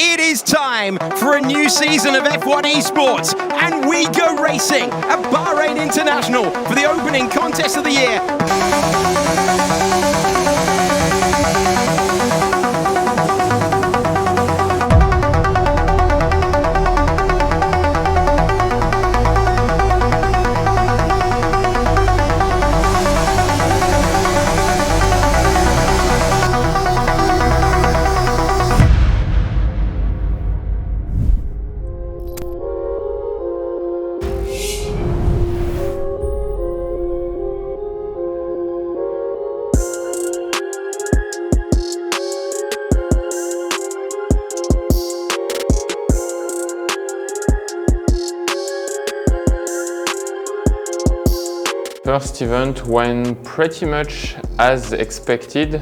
It is time for a new season of F1 Esports, and we go racing at Bahrain International for the opening contest of the year. First event went pretty much as expected.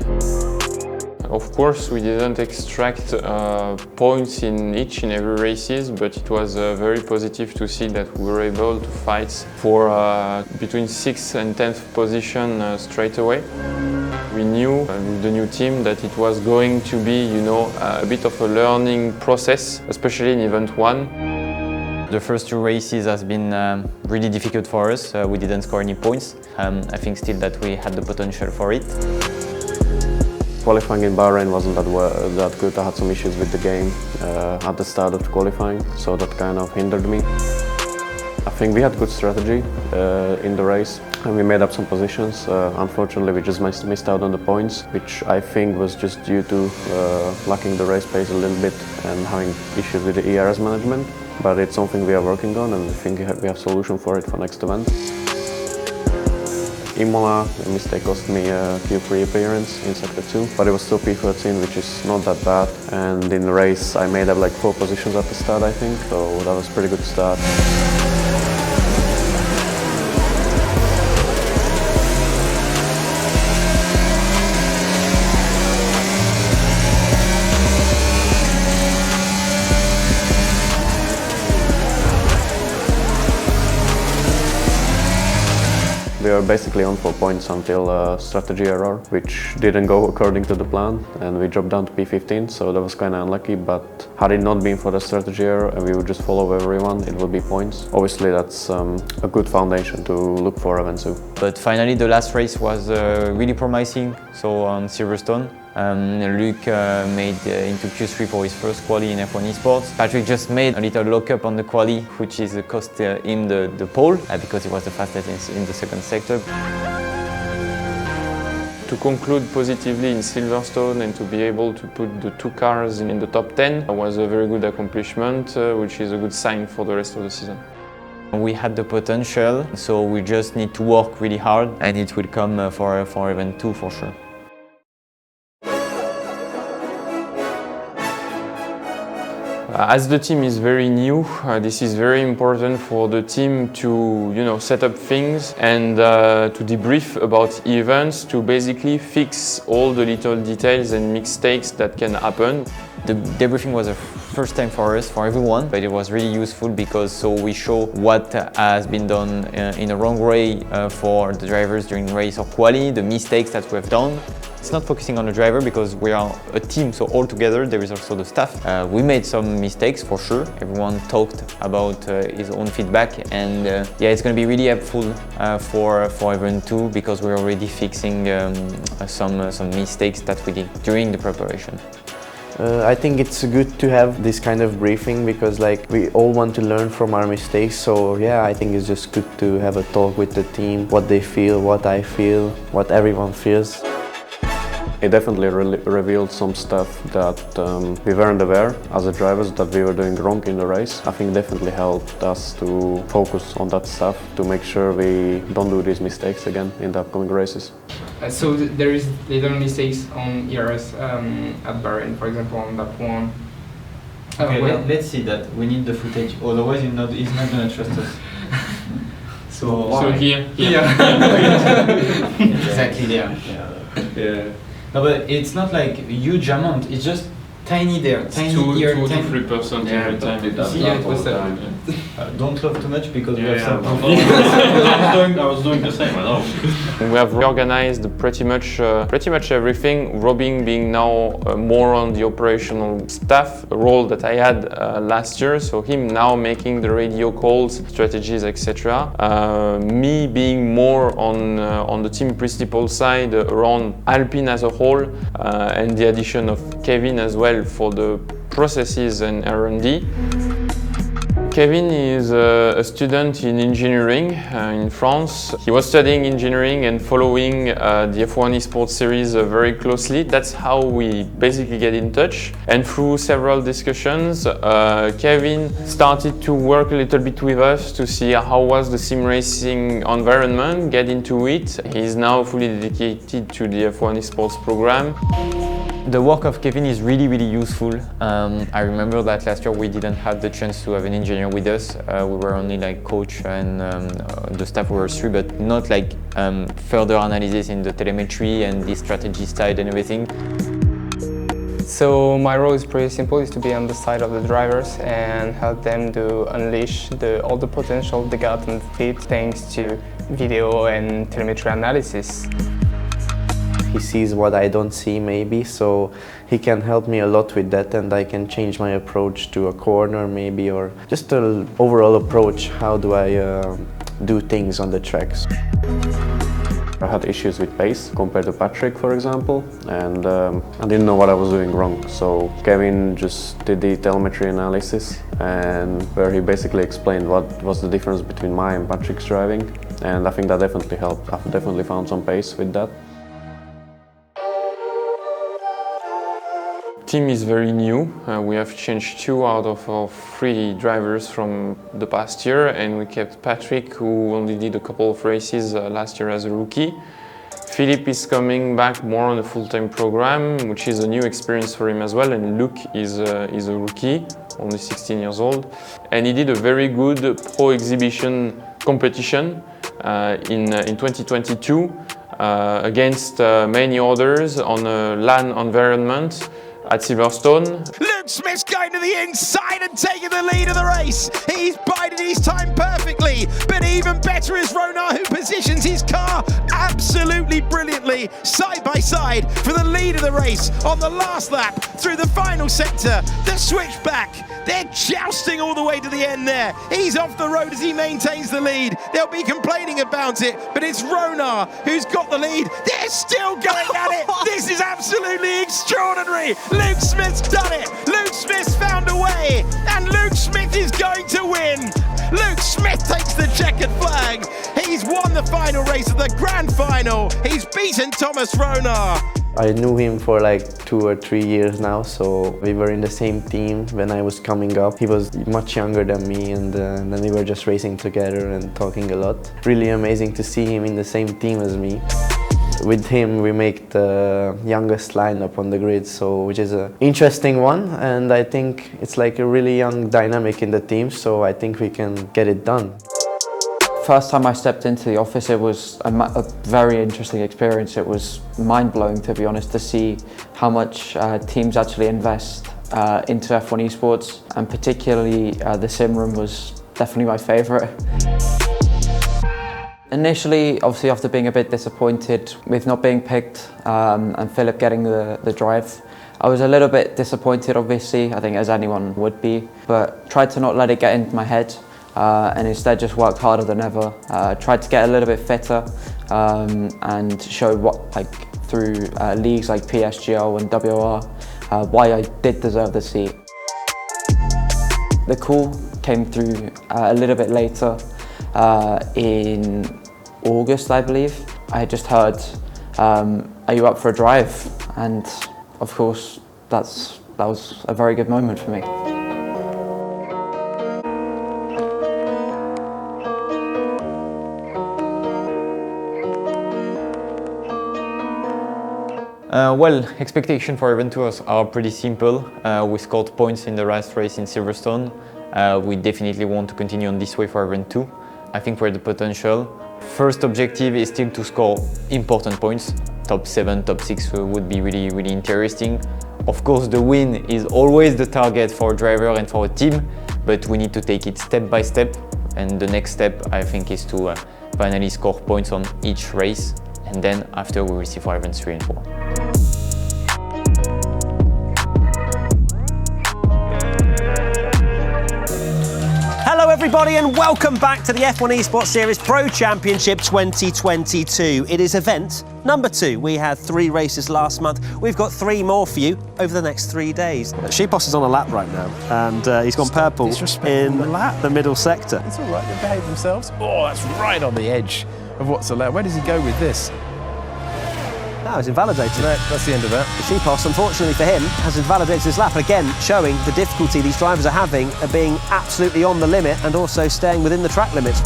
Of course, we didn't extract points in each and every races, but it was very positive to see that we were able to fight for between 6th and 10th position straight away. We knew with the new team that it was going to be, a bit of a learning process, especially in event 1. The first 2 races has been really difficult for us. We didn't score any points. I think still that we had the potential for it. Qualifying in Bahrain wasn't that good. I had some issues with the game at the start of the qualifying, so that kind of hindered me. I think we had good strategy in the race and we made up some positions. Unfortunately, we just missed out on the points, which I think was just due to lacking the race pace a little bit and having issues with the ERS management. But it's something we are working on, and I think we have a solution for it for next event. Imola, a mistake cost me a Q3 appearance in Sector 2, but it was still P13, which is not that bad. And in the race, I made up like 4 positions at the start, I think, so that was a pretty good start. We were basically on 4 points until strategy error, which didn't go according to the plan, and we dropped down to P15, so that was kind of unlucky. But had it not been for the strategy error and we would just follow everyone, it would be points. Obviously, that's a good foundation to look for event 2. But finally, the last race was really promising. So on Silverstone, Luke made into Q3 for his first quali in F1 Esports. Patrick just made a little lock-up on the quali, which is cost him the pole because he was the fastest in the second sector. To conclude positively in Silverstone and to be able to put the 2 cars in the top 10 was a very good accomplishment, which is a good sign for the rest of the season. We had the potential, so we just need to work really hard, and it will come for event 2 for sure. As the team is very new, this is very important for the team to set up things and to debrief about events, to basically fix all the little details and mistakes that can happen. The debriefing was a first time for us, for everyone, but it was really useful because we show what has been done in a wrong way for the drivers during race or quali, the mistakes that we have done. It's not focusing on the driver because we are a team, so all together there is also the staff. We made some mistakes for sure. Everyone talked about his own feedback, and it's going to be really helpful for event 2 because we're already fixing some mistakes that we did during the preparation. I think it's good to have this kind of briefing because we all want to learn from our mistakes. So I think it's just good to have a talk with the team, what they feel, what I feel, what everyone feels. It definitely revealed some stuff that we weren't aware as a drivers that we were doing wrong in the race. I think definitely helped us to focus on that stuff to make sure we don't do these mistakes again in the upcoming races. So there is little mistakes on ERS at Bahrain, for example, on that one. Okay, let's see that. We need the footage, otherwise he's not going to trust us. So here. Exactly there. Yeah. No, but it's not like a huge amount, it's just tiny there, tiny here, 2 to tiny. 3% every time. Yeah, it was Don't love too much because we have some. I was doing the same, I know. We have reorganized pretty much everything. Robin being now more on the operational staff, a role that I had last year. So him now making the radio calls, strategies, etc. Me being more on the team principal side around Alpine as a whole, and the addition of Kevin as well for the processes and R&D. Kevin is a student in engineering in France. He was studying engineering and following the F1 Esports series very closely. That's how we basically get in touch. And through several discussions, Kevin started to work a little bit with us to see how was the sim racing environment, get into it. He's now fully dedicated to the F1 Esports program. The work of Kevin is really useful. I remember that last year we didn't have the chance to have an engineer with us. We were only like coach and the staff were 3, but not like further analysis in the telemetry and the strategy side and everything. So my role is pretty simple, is to be on the side of the drivers and help them to unleash all the potential they got in the pit thanks to video and telemetry analysis. He sees what I don't see maybe, so he can help me a lot with that, and I can change my approach to a corner maybe, or just an overall approach. How do I do things on the tracks? I had issues with pace compared to Patrick, for example, and I didn't know what I was doing wrong. So Kevin just did the telemetry analysis, and where he basically explained what was the difference between my and Patrick's driving, and I think that definitely helped. I've definitely found some pace with that. Team is very new. We have changed 2 out of our 3 drivers from the past year, and we kept Patrick, who only did a couple of races last year as a rookie. Philippe is coming back more on a full-time program, which is a new experience for him as well, and Luke is a rookie, only 16 years old. And he did a very good pro exhibition competition in 2022 against many others on a LAN environment at Silverstone. Luke Smith's going to the inside and taking the lead of the race. He's bided his time perfectly, but even better is Ronar, who positions his car absolutely brilliantly, side by side, for the lead of the race on the last lap through the final sector. The switchback, they're jousting all the way to the end there. He's off the road as he maintains the lead. They'll be complaining about it, but it's Ronar who's got the lead. They're still going at it. This is absolutely extraordinary. Luke Smith's done it. Luke Smith's found a way, and Luke Smith is going to win. Luke Smith takes the checkered flag. He's won the final race of the grand final. He's beaten Thomas Ronar. I knew him for like 2 or 3 years now, so we were in the same team when I was coming up. He was much younger than me, and then we were just racing together and talking a lot. Really amazing to see him in the same team as me. With him we make the youngest lineup on the grid, so which is an interesting one, and I think it's like a really young dynamic in the team, so I think we can get it done. First time I stepped into the office, it was a very interesting experience. It was mind-blowing, to be honest, to see how much teams actually invest into F1 Esports, and particularly the sim room was definitely my favourite. Initially, obviously after being a bit disappointed with not being picked and Philip getting the drive, I was a little bit disappointed, obviously, I think as anyone would be, but tried to not let it get into my head and instead just worked harder than ever. Tried to get a little bit fitter and showed what, like through leagues like PSGL and WR, why I did deserve the seat. The call came through a little bit later. In August, I believe. I had just heard, are you up for a drive? And of course, that was a very good moment for me. Well, expectations for Event 2 are pretty simple. We scored points in the last race in Silverstone. We definitely want to continue on this way for Event 2. I think we have the potential. First objective is still to score important points. top 7, top 6 would be really, really interesting. Of course, the win is always the target for a driver and for a team, but we need to take it step by step. And the next step, I think, is to finally score points on each race. And then after, we will see for events 3 and 4. Hello everybody and welcome back to the F1 Esports Series Pro Championship 2022. It is event number 2. We had 3 races last month. We've got 3 more for you over the next 3 days. Sheepos is on a lap right now and he's gone purple in the middle sector. It's all right, they behave themselves. Oh, that's right on the edge of what's allowed. Where does he go with this? Now he's invalidated. No, that's the end of that. Sheepos, unfortunately for him, has invalidated his lap, again showing the difficulty these drivers are having of being absolutely on the limit and also staying within the track limits.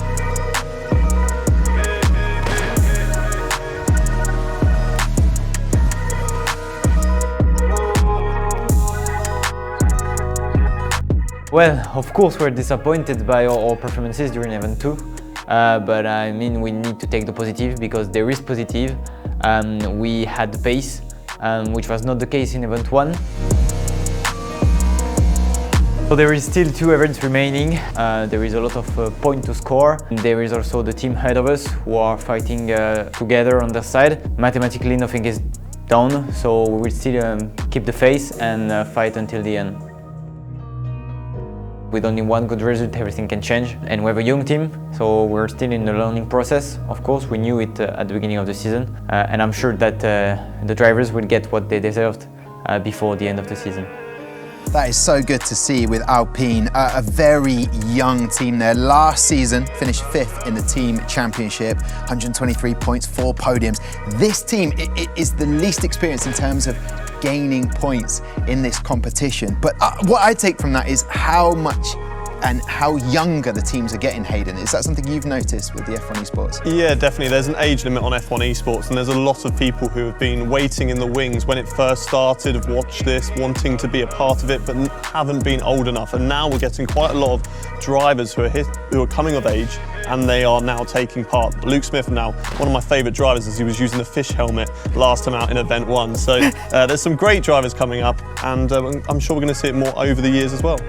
Well, of course we're disappointed by our performances during event 2, but I mean we need to take the positive because there is positive. We had the pace, which was not the case in event 1. So there is still 2 events remaining. There is a lot of points to score. There is also the team ahead of us who are fighting together on their side. Mathematically nothing is done, so we will still keep the face and fight until the end. With only one good result, everything can change. And we have a young team, so we're still in the learning process. Of course, we knew it at the beginning of the season. And I'm sure that the drivers will get what they deserved before the end of the season. That is so good to see with Alpine, a very young team there. Last season, finished 5th in the team championship, 123 points, 4 podiums. This team is the least experienced in terms of gaining points in this competition. But what I take from that is how much and how younger the teams are getting, Hayden. Is that something you've noticed with the F1 Esports? Yeah, definitely. There's an age limit on F1 Esports, and there's a lot of people who have been waiting in the wings when it first started, have watched this, wanting to be a part of it, but haven't been old enough. And now we're getting quite a lot of drivers who are coming of age, and they are now taking part. Luke Smith now, one of my favourite drivers, as he was using the fish helmet last time out in event 1. So there's some great drivers coming up, and I'm sure we're going to see it more over the years as well.